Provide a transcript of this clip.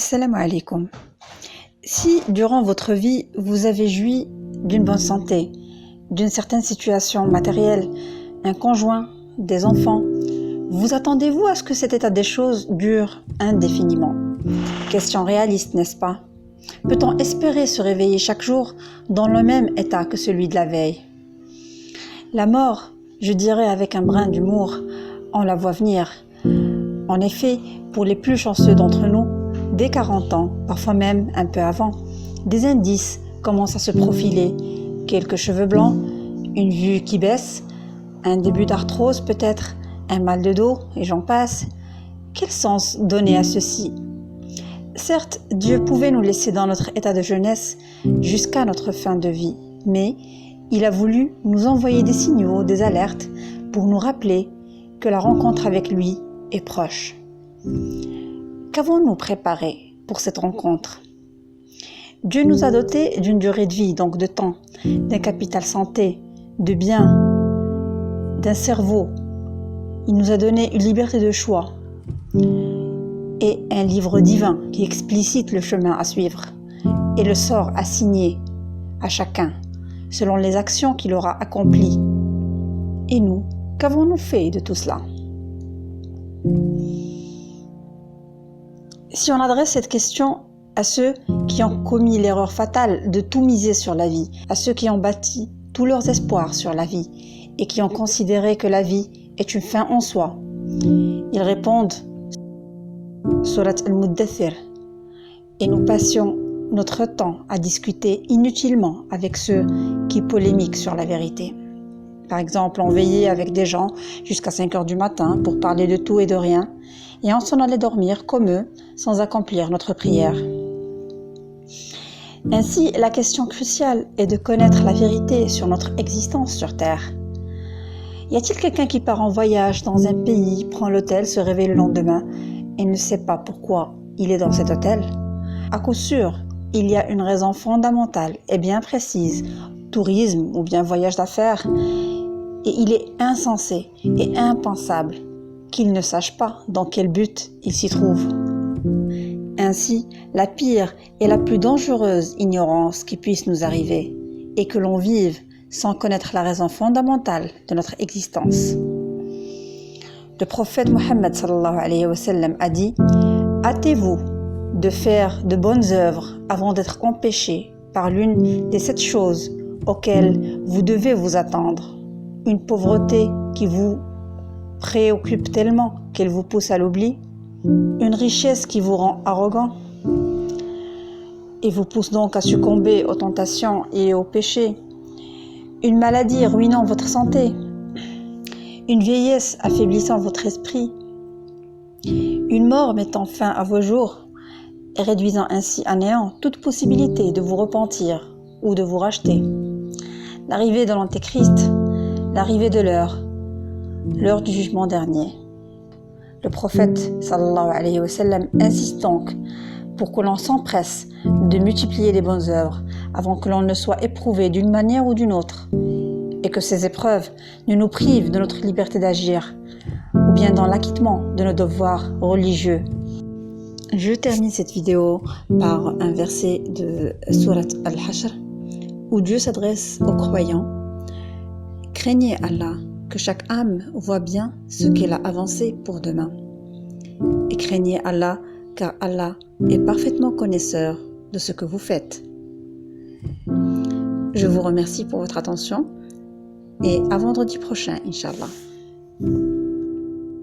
Assalamu alaikum. Si durant votre vie, vous avez joui d'une bonne santé, d'une certaine situation matérielle, un conjoint, des enfants, vous attendez-vous à ce que cet état des choses dure indéfiniment? Question réaliste, n'est-ce pas? Peut-on espérer se réveiller chaque jour dans le même état que celui de la veille? La mort, je dirais avec un brin d'humour, on la voit venir. En effet, pour les plus chanceux d'entre nous, dès 40 ans, parfois même un peu avant, des indices commencent à se profiler. Quelques cheveux blancs, une vue qui baisse, un début d'arthrose peut-être, un mal de dos et j'en passe. Quel sens donner à ceci? Certes, Dieu pouvait nous laisser dans notre état de jeunesse jusqu'à notre fin de vie, mais il a voulu nous envoyer des signaux, des alertes pour nous rappeler que la rencontre avec lui est proche. Qu'avons-nous préparé pour cette rencontre? Dieu nous a dotés d'une durée de vie, donc de temps, d'un capital santé, de biens, d'un cerveau. Il nous a donné une liberté de choix et un livre divin qui explicite le chemin à suivre et le sort assigné à chacun selon les actions qu'il aura accomplies. Et nous, qu'avons-nous fait de tout cela? Si on adresse cette question à ceux qui ont commis l'erreur fatale de tout miser sur la vie, à ceux qui ont bâti tous leurs espoirs sur la vie et qui ont considéré que la vie est une fin en soi, ils répondent Surat al-Muddathir, et nous passions notre temps à discuter inutilement avec ceux qui polémiquent sur la vérité. Par exemple, on veillait avec des gens jusqu'à 5 heures du matin pour parler de tout et de rien, et on s'en allait dormir comme eux, sans accomplir notre prière. Ainsi, la question cruciale est de connaître la vérité sur notre existence sur Terre. Y a-t-il quelqu'un qui part en voyage dans un pays, prend l'hôtel, se réveille le lendemain et ne sait pas pourquoi il est dans cet hôtel? À coup sûr, il y a une raison fondamentale et bien précise, tourisme ou bien voyage d'affaires, et il est insensé et impensable qu'il ne sache pas dans quel but il s'y trouve. Ainsi, la pire et la plus dangereuse ignorance qui puisse nous arriver est que l'on vive sans connaître la raison fondamentale de notre existence. Le prophète Mohammed sallallahu alayhi wa sallam a dit « Hâtez-vous de faire de bonnes œuvres avant d'être empêchés par l'une des 7 choses auxquelles vous devez vous attendre. Une pauvreté qui vous préoccupe tellement qu'elle vous pousse à l'oubli, une richesse qui vous rend arrogant et vous pousse donc à succomber aux tentations et aux péchés, une maladie ruinant votre santé, une vieillesse affaiblissant votre esprit, une mort mettant fin à vos jours et réduisant ainsi à néant toute possibilité de vous repentir ou de vous racheter, l'arrivée de l'Antéchrist, l'arrivée de l'heure du jugement dernier. Le prophète sallallahu alayhi wa sallam insiste donc pour que l'on s'empresse de multiplier les bonnes œuvres avant que l'on ne soit éprouvé d'une manière ou d'une autre et que ces épreuves ne nous privent de notre liberté d'agir ou bien dans l'acquittement de nos devoirs religieux. Je termine cette vidéo par un verset de Surat al-Hashr où Dieu s'adresse aux croyants. Craignez Allah, que chaque âme voit bien ce qu'elle a avancé pour demain. Et craignez Allah, car Allah est parfaitement connaisseur de ce que vous faites. Je vous remercie pour votre attention et à vendredi prochain, Inch'Allah.